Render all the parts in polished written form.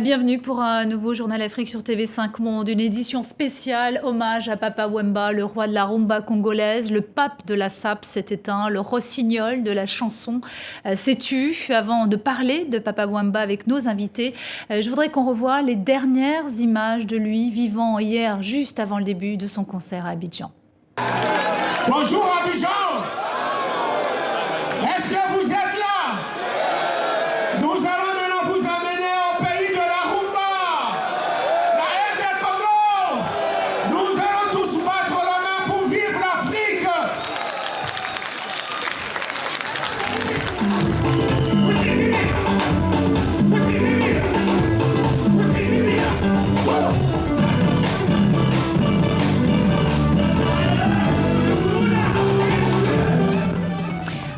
Bienvenue pour un nouveau Journal Afrique sur TV5 Monde, une édition spéciale hommage à Papa Wemba, le roi de la rumba congolaise, le pape de la SAP s'est éteint, le rossignol de la chanson s'est tu. Avant de parler de Papa Wemba avec nos invités, je voudrais qu'on revoie les dernières images de lui vivant hier, juste avant le début de son concert à Abidjan. Bonjour Abidjan! Est-ce que vous êtes là? Nous allons maintenant vous amener au pays de la rumba, la RD Congo. Nous allons tous battre la main pour vivre l'Afrique.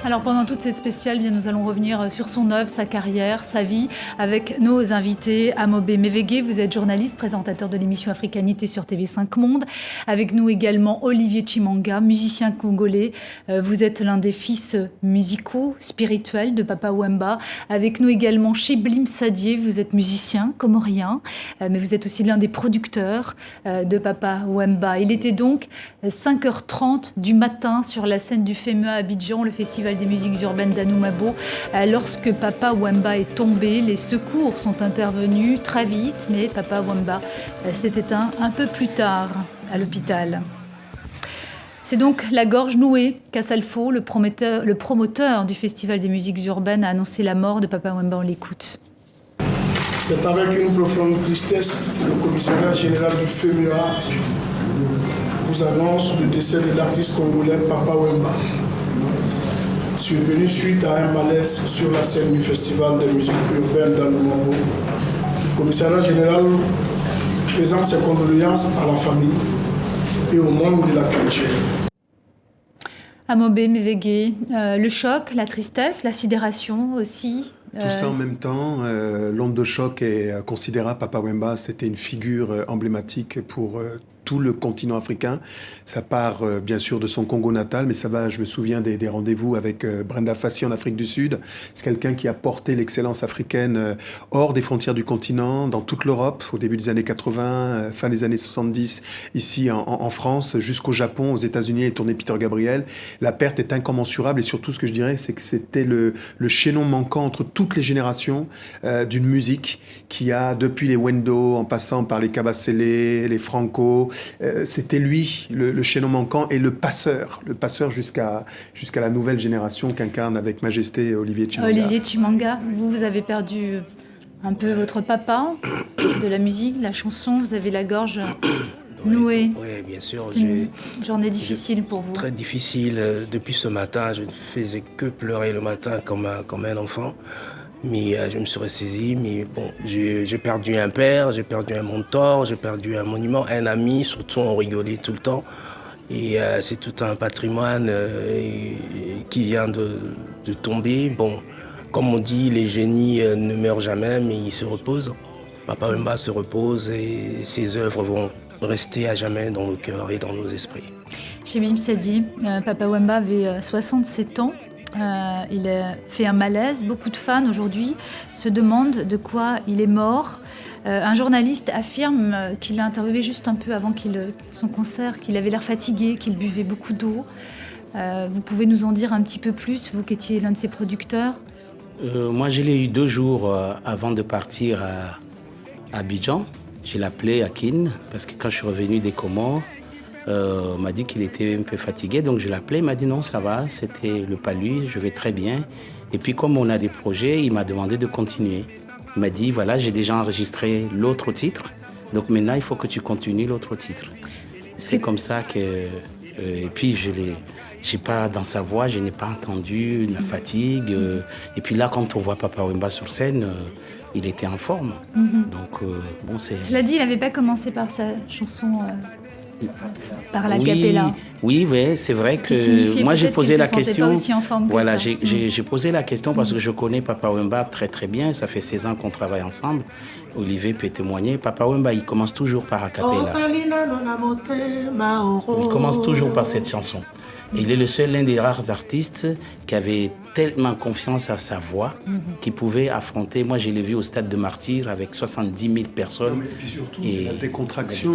Alors pendant toutes ces spéciales, bien, nous allons revenir sur son œuvre, sa carrière, sa vie, avec nos invités. Amobé Mévégué, vous êtes journaliste, présentateur de l'émission Africanité sur TV5 Monde. Avec nous également Olivier Chimanga, musicien congolais. Vous êtes l'un des fils musicaux, spirituels de Papa Wemba. Avec nous également Chiblim Sadié, vous êtes musicien comorien, mais vous êtes aussi l'un des producteurs de Papa Wemba. Il était donc 5h30 du matin sur la scène du FEMEA à Abidjan, le festival des musiques urbaines d'Anoumabo. Lorsque Papa Wemba est tombé, les secours sont intervenus très vite, mais Papa Wemba s'est éteint un peu plus tard à l'hôpital. C'est donc la gorge nouée qu'Assalfo, le promoteur du festival des musiques urbaines, a annoncé la mort de Papa Wemba. On l'écoute. C'est avec une profonde tristesse que le commissariat général du FEMEA vous annonce le décès de l'artiste congolais Papa Wemba, survenu suite à un malaise sur la scène du festival des musiques urbaines d'Anoumabo. Le commissariat général présente ses condoléances à la famille et au monde de la culture. Amobé Mévégué, le choc, la tristesse, la sidération aussi. Tout ça en même temps, l'onde de choc est considérable. Papa Wemba, c'était une figure emblématique pour tout le continent africain. Ça part bien sûr de son Congo natal, mais ça va, je me souviens des rendez-vous avec Brenda Fassi en Afrique du Sud. C'est quelqu'un qui a porté l'excellence africaine hors des frontières du continent, dans toute l'Europe, au début des années 80, fin des années 70, ici en France, jusqu'au Japon, aux États-Unis, les tournées Peter Gabriel. La perte est incommensurable et surtout ce que je dirais, c'est que c'était le chaînon manquant entre toutes les générations d'une musique qui a, depuis les Wendo, en passant par les Kabasele, les Franco, c'était lui, le chaînon manquant et le passeur jusqu'à la nouvelle génération qu'incarne avec majesté Olivier Chimanga. Olivier Chimanga, vous avez perdu un peu votre papa de la musique, de la chanson, vous avez la gorge nouée. Oui, bien sûr. C'est une journée difficile pour vous. Très difficile. Depuis ce matin, je ne faisais que pleurer le matin comme un enfant. Mais je me suis ressaisi, mais bon, j'ai perdu un père, j'ai perdu un mentor, j'ai perdu un monument, un ami, surtout on rigolait tout le temps. Et c'est tout un patrimoine qui vient de tomber. Bon, comme on dit, les génies ne meurent jamais, mais ils se reposent. Papa Wemba se repose et ses œuvres vont rester à jamais dans nos cœurs et dans nos esprits. Chiblim Sadi, Papa Wemba avait 67 ans. Il a fait un malaise. Beaucoup de fans aujourd'hui se demandent de quoi il est mort. Un journaliste affirme qu'il l'a interviewé juste un peu avant son concert, qu'il avait l'air fatigué, qu'il buvait beaucoup d'eau. Vous pouvez nous en dire un petit peu plus, vous qui étiez l'un de ses producteurs? Moi, je l'ai eu 2 jours avant de partir à Abidjan. Je l'ai appelé à Kin, parce que quand je suis revenu des Comores, on m'a dit qu'il était un peu fatigué, donc je l'ai appelé, il m'a dit non, ça va, c'était le palu, je vais très bien. Et puis comme on a des projets, il m'a demandé de continuer. Il m'a dit, voilà, j'ai déjà enregistré l'autre titre, donc maintenant il faut que tu continues l'autre titre. C'est comme ça que... et puis j'ai pas, dans sa voix, je n'ai pas entendu la fatigue. Et puis là, quand on voit Papa Wemba sur scène, il était en forme. Donc bon, c'est... Cela dit, il n'avait pas commencé par sa chanson... par la cappella. Oui, c'est vrai que moi j'ai posé la question. Pas aussi en forme voilà, que ça. J'ai posé la question parce que je connais Papa Wemba très très bien. Ça fait 16 ans qu'on travaille ensemble. Olivier peut témoigner. Papa Wemba, il commence toujours par a cappella. Il commence toujours par cette chanson. Il est l'un des rares artistes qui avait tellement confiance à sa voix qu'il pouvait affronter. Moi, je l'ai vu au Stade de Martyrs avec 70 000 personnes. Non, mais puis surtout, c'est la décontraction.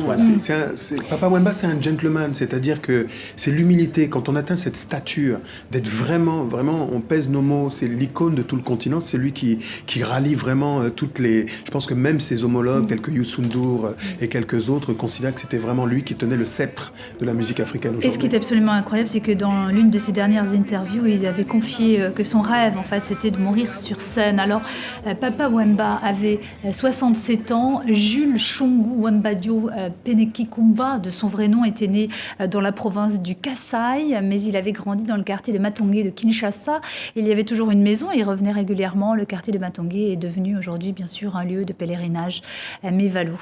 Papa Wemba, c'est un gentleman, c'est-à-dire que c'est l'humilité. Quand on atteint cette stature, d'être vraiment, on pèse nos mots, c'est l'icône de tout le continent, c'est lui qui rallie vraiment toutes les... Je pense que même ses homologues, tels que Youssou N'Dour et quelques autres, considèrent que c'était vraiment lui qui tenait le sceptre de la musique africaine aujourd'hui. Et ce qui est absolument incroyable, c'est que dans l'une de ses dernières interviews, il avait confié que son rêve, en fait, c'était de mourir sur scène. Alors, Papa Wemba avait 67 ans. Jules Chongu Wembadio Peneki Kumba, de son vrai nom, était né dans la province du Kasaï, mais il avait grandi dans le quartier de Matongé de Kinshasa. Il y avait toujours une maison et il revenait régulièrement. Le quartier de Matongé est devenu aujourd'hui, bien sûr, un lieu de pèlerinage à Mevalou.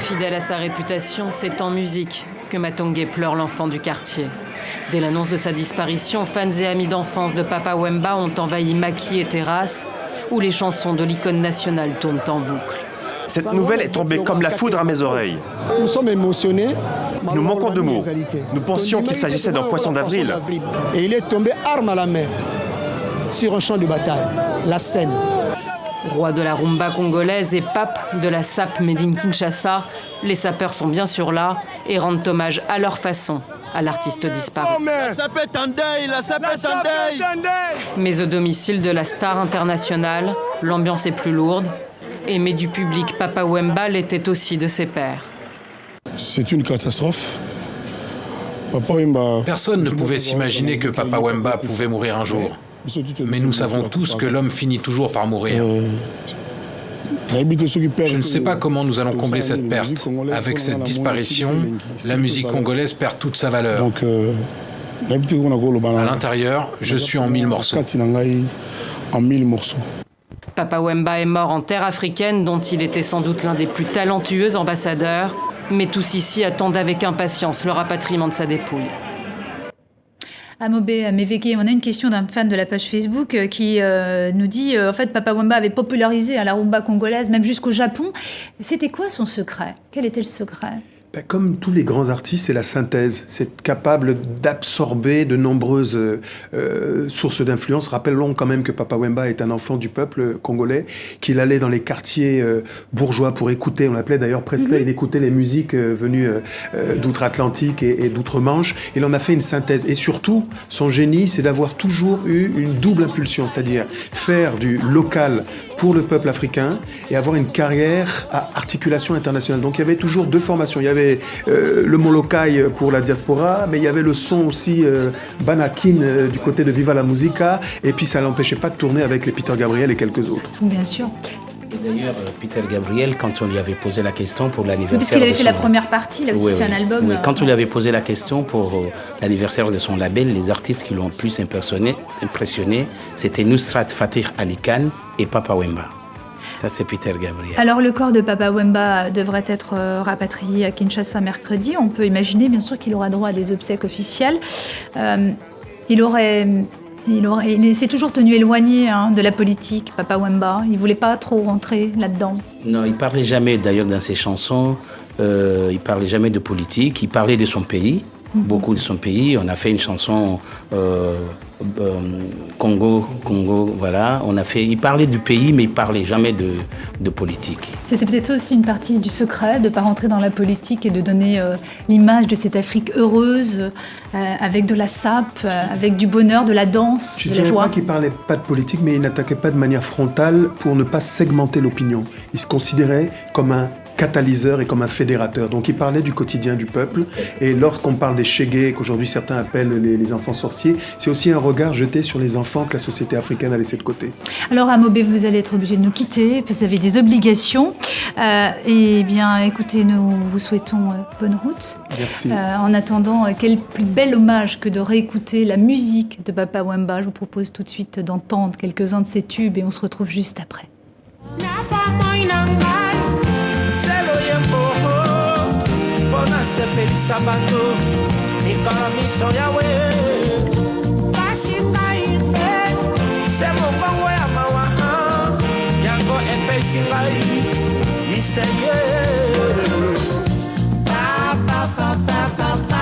Fidèle à sa réputation, c'est en musique que Matongé pleure l'enfant du quartier. Dès l'annonce de sa disparition, fans et amis d'enfance de Papa Wemba ont envahi maquis et terrasses, où les chansons de l'icône nationale tournent en boucle. Cette nouvelle est tombée comme la foudre à mes oreilles. Nous sommes émotionnés. Nous manquons de mots. Nous pensions qu'il s'agissait d'un poisson d'avril. Et il est tombé arme à la main sur un champ de bataille, la Seine. Roi de la rumba congolaise et pape de la SAP Made in Kinshasa, les sapeurs sont bien sûr là et rendent hommage à leur façon à l'artiste disparu. Mais au domicile de la star internationale, l'ambiance est plus lourde. Aimé du public, Papa Wemba l'était aussi de ses pairs. C'est une catastrophe. Papa Wemba... Personne ne pouvait s'imaginer que Papa Wemba pouvait mourir un jour. Mais nous savons tous que l'homme finit toujours par mourir. Je ne sais pas comment nous allons combler cette perte. Avec cette disparition, la musique congolaise perd toute sa valeur. À l'intérieur, je suis en 1000 morceaux. Papa Wemba est mort en terre africaine, dont il était sans doute l'un des plus talentueux ambassadeurs. Mais tous ici attendent avec impatience le rapatriement de sa dépouille. Amobé Meveke, on a une question d'un fan de la page Facebook qui nous dit en fait Papa Wemba avait popularisé la rumba congolaise même jusqu'au Japon. C'était quoi son secret? Quel était le secret? Comme tous les grands artistes, c'est la synthèse. C'est capable d'absorber de nombreuses sources d'influence. Rappelons quand même que Papa Wemba est un enfant du peuple congolais, qu'il allait dans les quartiers bourgeois pour écouter, on l'appelait d'ailleurs Presley, il écoutait les musiques venues d'outre-Atlantique et d'outre-Manche. Il en a fait une synthèse. Et surtout, son génie, c'est d'avoir toujours eu une double impulsion, c'est-à-dire faire du local pour le peuple africain et avoir une carrière à articulation internationale. Donc il y avait toujours deux formations. Il y avait le Molokai pour la diaspora, mais il y avait le son aussi Banakin du côté de Viva la Musica, et puis ça ne l'empêchait pas de tourner avec les Peter Gabriel et quelques autres. Bien sûr. D'ailleurs, Peter Gabriel, quand on lui avait posé la question pour l'anniversaire... Parce qu'il avait fait la première partie, il a aussi fait un album... Oui, quand on lui avait posé la question pour l'anniversaire de son label, les artistes qui l'ont plus impressionné, c'était Nusrat Fatih Ali Khan et Papa Wemba. Ça, c'est Peter Gabriel. Alors, le corps de Papa Wemba devrait être rapatrié à Kinshasa mercredi. On peut imaginer, bien sûr, qu'il aura droit à des obsèques officielles. Il s'est toujours tenu éloigné de la politique, Papa Wemba. Il ne voulait pas trop rentrer là-dedans. Non, il ne parlait jamais, d'ailleurs, dans ses chansons, il ne parlait jamais de politique. Il parlait de son pays, beaucoup de son pays. On a fait une chanson Congo, voilà. Il parlait du pays, mais il ne parlait jamais de politique. C'était peut-être aussi une partie du secret, de ne pas rentrer dans la politique et de donner l'image de cette Afrique heureuse, avec de la sape, avec du bonheur, de la danse, de la joie. Je ne dirais pas qu'il ne parlait pas de politique, mais il n'attaquait pas de manière frontale pour ne pas segmenter l'opinion. Il se considérait comme un catalyseur et comme un fédérateur. Donc il parlait du quotidien du peuple. Et lorsqu'on parle des Chégués, qu'aujourd'hui certains appellent les enfants sorciers, c'est aussi un regard jeté sur les enfants que la société africaine a laissé de côté. Alors Amobé, vous allez être obligé de nous quitter, vous avez des obligations. Et bien écoutez, nous vous souhaitons bonne route. Merci. En attendant, quel plus bel hommage que de réécouter la musique de Papa Wemba. Je vous propose tout de suite d'entendre quelques-uns de ses tubes et on se retrouve juste après. Sabato, ikamiso yawe Pasinga ipe Sebo kongwe ya mawa Yango epe singa Iseye Pa pa pa pa pa pa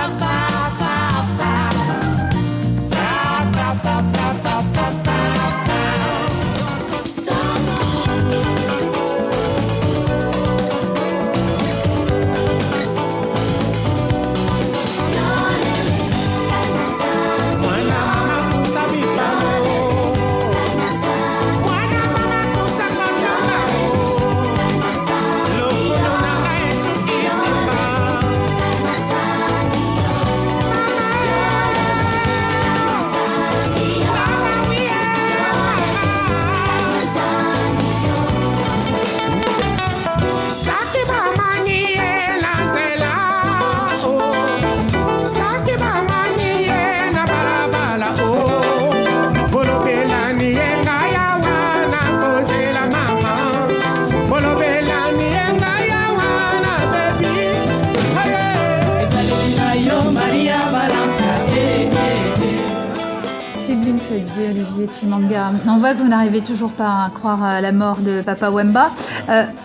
Chiblim Sadi, Olivier Chimanga, on voit que vous n'arrivez toujours pas à croire à la mort de Papa Wemba.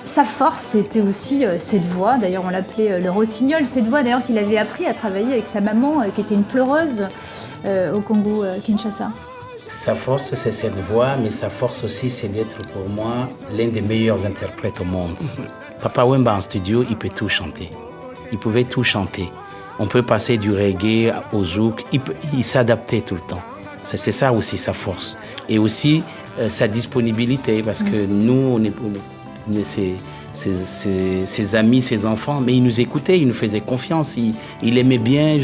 Sa force, c'était aussi cette voix, d'ailleurs on l'appelait le rossignol, cette voix d'ailleurs qu'il avait appris à travailler avec sa maman, qui était une pleureuse au Congo, Kinshasa. Sa force, c'est cette voix, mais sa force aussi, c'est d'être pour moi l'un des meilleurs interprètes au monde. Papa Wemba en studio, il peut tout chanter. Il pouvait tout chanter. On peut passer du reggae au zouk, il s'adaptait tout le temps. C'est ça aussi sa force. Et aussi sa disponibilité, parce que nous, on est ses amis, ses enfants, mais il nous écoutait, il nous faisait confiance, il aimait bien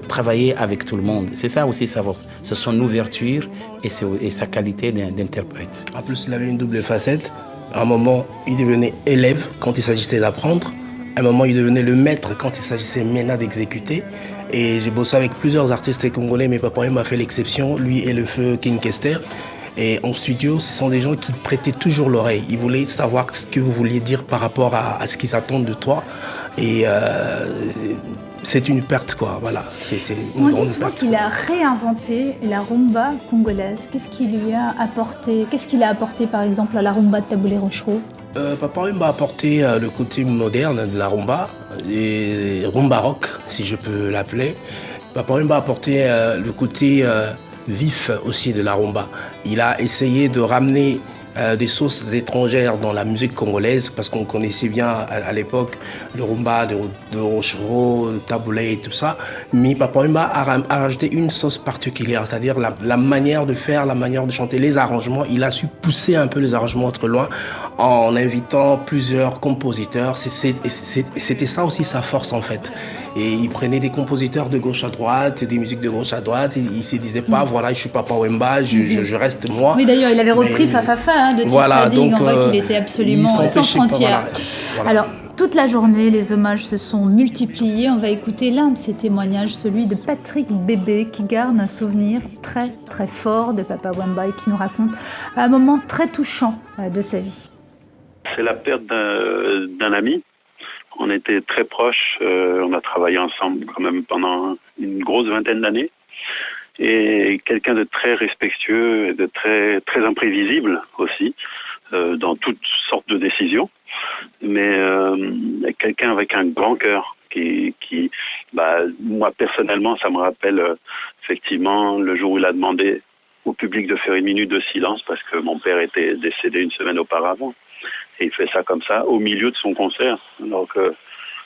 travailler avec tout le monde. C'est ça aussi sa force, c'est son ouverture et sa qualité d'interprète. En plus, il avait une double facette. À un moment, il devenait élève quand il s'agissait d'apprendre. À un moment, il devenait le maître quand il s'agissait maintenant d'exécuter. Et j'ai bossé avec plusieurs artistes congolais, mais Papa Wemba a fait l'exception, lui et le feu King Kester. Et en studio, ce sont des gens qui prêtaient toujours l'oreille. Ils voulaient savoir ce que vous vouliez dire par rapport à ce qu'ils attendent de toi. Et c'est une perte, quoi. Voilà, c'est une grande perte. Qu'il a réinventé la rumba congolaise. Qu'est-ce qu'il lui a apporté? Qu'est-ce qu'il a apporté, par exemple, à la rumba de Taboulé Rochereau? Papa Wemba a apporté le côté moderne de la rumba, et rumba rock, si je peux l'appeler. Papa Wemba a apporté le côté vif aussi de la rumba. Il a essayé de ramener des sources étrangères dans la musique congolaise, parce qu'on connaissait bien à l'époque le rumba de Rochereau, le taboulé et tout ça. Mais Papa Wemba a rajouté une sauce particulière, c'est-à-dire la manière de faire, la manière de chanter, les arrangements. Il a su pousser un peu les arrangements entre loin en invitant plusieurs compositeurs. C'était ça aussi sa force en fait. Et il prenait des compositeurs de gauche à droite, des musiques de gauche à droite. Et il se disait pas, voilà, je suis Papa Wemba, je reste moi. Oui, d'ailleurs, il avait repris Fafafa de Tis Redding. On voit qu'il était absolument sans frontières. Voilà. Alors, toute la journée, les hommages se sont multipliés. On va écouter l'un de ces témoignages, celui de Patrick Bébé, qui garde un souvenir très, très fort de Papa Wemba et qui nous raconte un moment très touchant de sa vie. C'est la perte d'un ami. On était très proches, on a travaillé ensemble quand même pendant une grosse vingtaine d'années. Et quelqu'un de très respectueux et de très, très imprévisible aussi, dans toutes sortes de décisions. Mais quelqu'un avec un grand cœur qui moi personnellement, ça me rappelle effectivement le jour où il a demandé au public de faire une minute de silence parce que mon père était décédé une semaine auparavant. Et il fait ça comme ça, au milieu de son concert. Alors que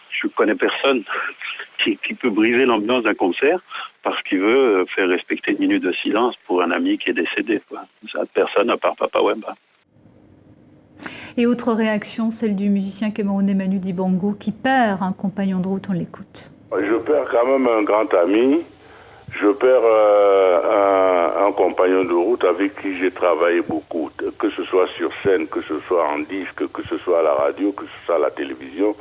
je connais personne qui peut briser l'ambiance d'un concert parce qu'il veut faire respecter une minute de silence pour un ami qui est décédé. Ça, personne à part Papa Wemba. Et autre réaction, celle du musicien camerounais Manu Dibango qui perd un compagnon de route, on l'écoute. Je perds quand même un grand ami. Je perds un compagnon de route avec qui j'ai travaillé beaucoup, que ce soit sur scène, que ce soit en disque, que ce soit à la radio, que ce soit à la télévision.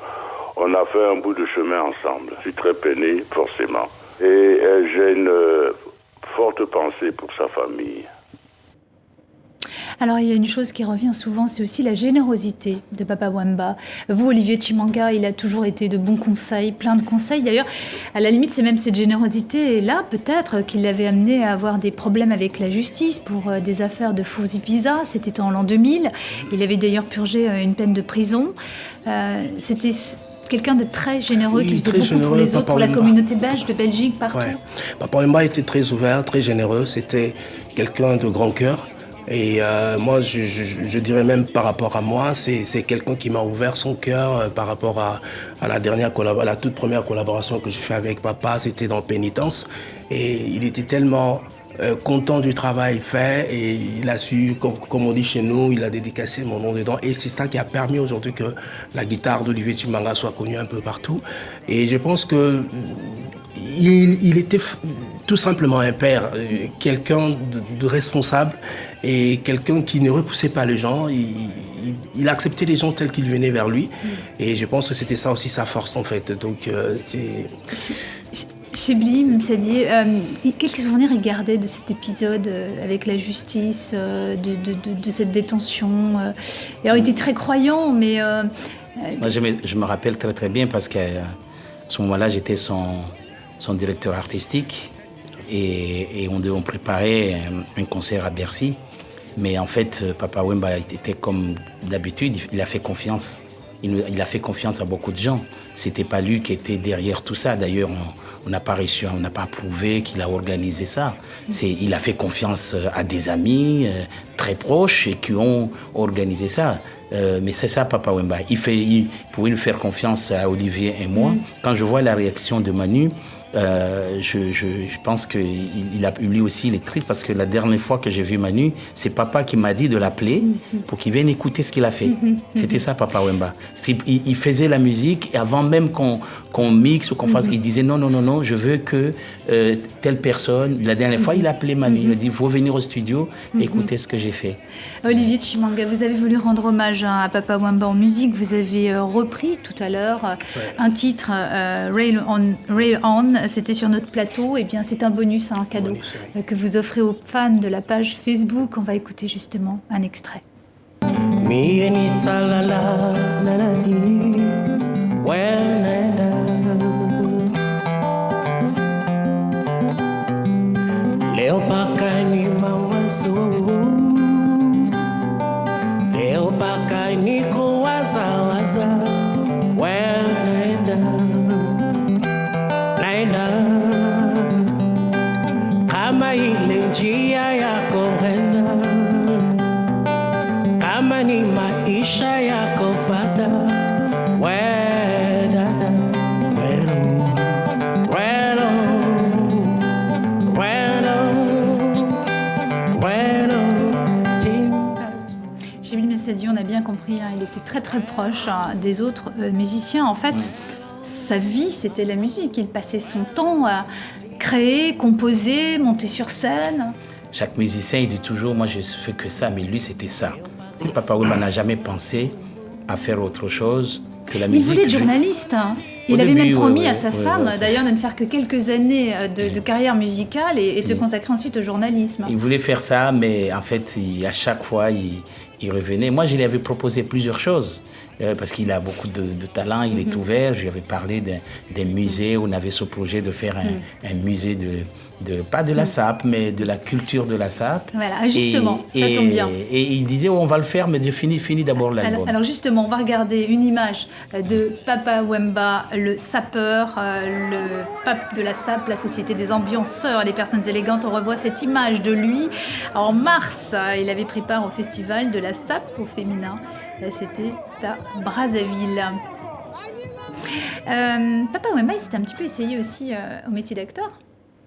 On a fait un bout de chemin ensemble. Je suis très peiné, forcément. Et j'ai une forte pensée pour sa famille. Alors, il y a une chose qui revient souvent, c'est aussi la générosité de Papa Wemba. Vous, Olivier Chimanga, il a toujours été de bons conseils, plein de conseils. D'ailleurs, à la limite, c'est même cette générosité-là, peut-être, qui l'avait amené à avoir des problèmes avec la justice pour des affaires de faux visa. C'était en l'an 2000. Il avait d'ailleurs purgé une peine de prison. C'était quelqu'un de très généreux, qui faisait beaucoup pour les autres, pour la communauté belge, de Belgique, partout. Ouais. Papa Wemba était très ouvert, très généreux. C'était quelqu'un de grand cœur. Et moi, je dirais même par rapport à moi, c'est quelqu'un qui m'a ouvert son cœur par rapport à la toute première collaboration que j'ai fait avec Papa, c'était dans Pénitence. Et il était tellement content du travail fait et il a su, comme on dit chez nous, il a dédicacé mon nom dedans. Et c'est ça qui a permis aujourd'hui que la guitare d'Olivier Chimanga soit connue un peu partout. Et je pense que il était tout simplement un père, quelqu'un de responsable et quelqu'un qui ne repoussait pas les gens. Il acceptait les gens tels qu'ils venaient vers lui. Et je pense que c'était ça aussi sa force en fait. Donc, Chiblim Sadi, quels souvenirs il gardait de cet épisode avec la justice, de cette détention Alors, il était très croyant, mais... Moi, je me rappelle très très bien parce qu'à ce moment-là, j'étais son directeur artistique. et on préparait un concert à Bercy. Mais en fait, Papa Wemba était comme d'habitude, il a fait confiance. Il a fait confiance à beaucoup de gens. C'était pas lui qui était derrière tout ça. D'ailleurs, on n'a pas prouvé qu'il a organisé ça. Il a fait confiance à des amis très proches et qui ont organisé ça. Mais c'est ça, Papa Wemba. Il pouvait nous faire confiance à Olivier et moi. Quand je vois la réaction de Manu, je pense que lui aussi il est triste parce que la dernière fois que j'ai vu Manu, c'est papa qui m'a dit de l'appeler pour qu'il vienne écouter ce qu'il a fait. C'était ça, Papa Wemba. Il faisait la musique et avant même qu'on mixe ou qu'on fasse, il disait non, je veux que telle personne. La dernière fois, il a appelé Manu, il a dit il faut venir au studio, écouter ce que j'ai fait. Olivier Chimanga, vous avez voulu rendre hommage à Papa Wemba en musique. Vous avez repris tout à l'heure un titre, Rail On. C'était sur notre plateau. Eh bien, c'est un bonus, un cadeau que vous offrez aux fans de la page Facebook. On va écouter justement un extrait. Kama ile njia yako henda, kama ni maisha yako pata, on a bien compris, il était très très proche des autres musiciens. En fait, sa vie, c'était la musique. Il passait son temps à créer, composer, monter sur scène. Chaque musicien, il dit toujours, moi je fais que ça, mais lui c'était ça. Papa Wemba n'a jamais pensé à faire autre chose que la musique. Il voulait être journaliste. Il avait même promis à sa femme, d'ailleurs, de ne faire que quelques années de carrière musicale et de se consacrer ensuite au journalisme. Il voulait faire ça, mais en fait, à chaque fois, il revenait. Moi, je lui avais proposé plusieurs choses, parce qu'il a beaucoup de talent, il est ouvert. Je lui avais parlé d'un musée, on avait ce projet de faire un musée pas de la SAP, mais de la culture de la SAP. Voilà, justement, ça tombe bien. Et il disait, on va le faire, mais finis d'abord l'album. Alors justement, on va regarder une image de Papa Wemba, le sapeur, le pape de la SAP, la Société des ambianceurs et des personnes élégantes. On revoit cette image de lui. En mars, il avait pris part au festival de la SAP au féminin. C'était à Brazzaville. Papa Wemba, il s'était un petit peu essayé aussi au métier d'acteur.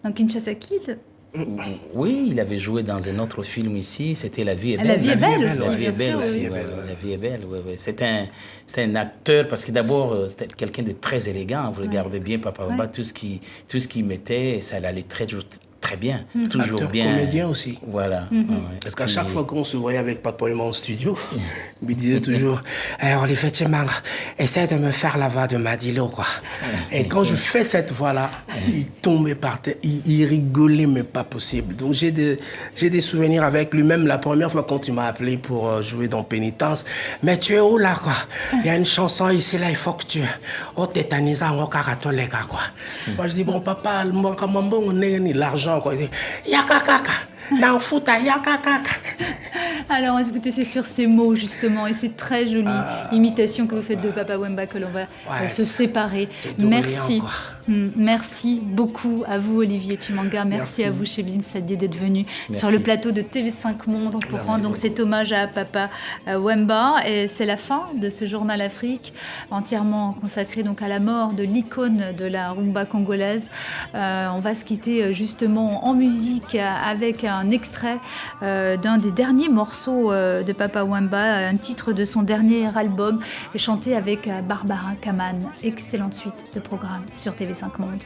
Dans Kinshasa Kid. Oui, il avait joué dans un autre film ici, c'était La vie est belle. La vie est belle aussi, La vie est belle aussi, La vie est belle, oui. C'était un acteur, parce que d'abord, c'était quelqu'un de très élégant. Vous regardez bien Papa Wemba, tout ce qu'il mettait, ça allait très bien, toujours acteur, bien. Comédien aussi. Voilà. Parce qu'à chaque fois qu'on se voyait avec Papa Wemba en studio, il me disait toujours Olivier Chimanga, essaie de me faire la voix de Madilo, quoi. Et quand je fais cette voix-là, il tombait par terre, il rigolait, mais pas possible. Donc j'ai des souvenirs avec lui, même la première fois quand il m'a appelé pour jouer dans Pénitence. Mais tu es où là, quoi? Il y a une chanson ici, là, il faut que tu. Oh, tétanisa, on karato les gars, quoi. Moi, je dis, bon, papa, on est l'argent. Yakakaka, dans fouta yakakaka. Alors écoutez, c'est sur ces mots justement et ces très jolies imitations que vous faites de Papa Wemba que l'on va se séparer. Merci. Merci beaucoup à vous Olivier Chimanga, merci à vous Chebim Saddié d'être venu sur le plateau de TV5 Monde pour rendre donc cet hommage à Papa Wemba. Et c'est la fin de ce journal Afrique entièrement consacré donc à la mort de l'icône de la rumba congolaise. On va se quitter justement en musique avec un extrait d'un des derniers morceaux de Papa Wemba, un titre de son dernier album chanté avec Barbara Kaman. Excellente suite de programme sur TV5 Monde.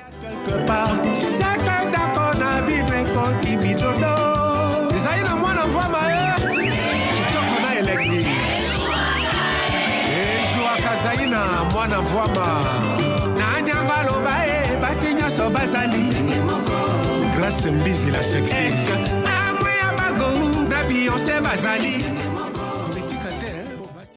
Grâce Mbizi la sexiste. Beyoncé Bazali.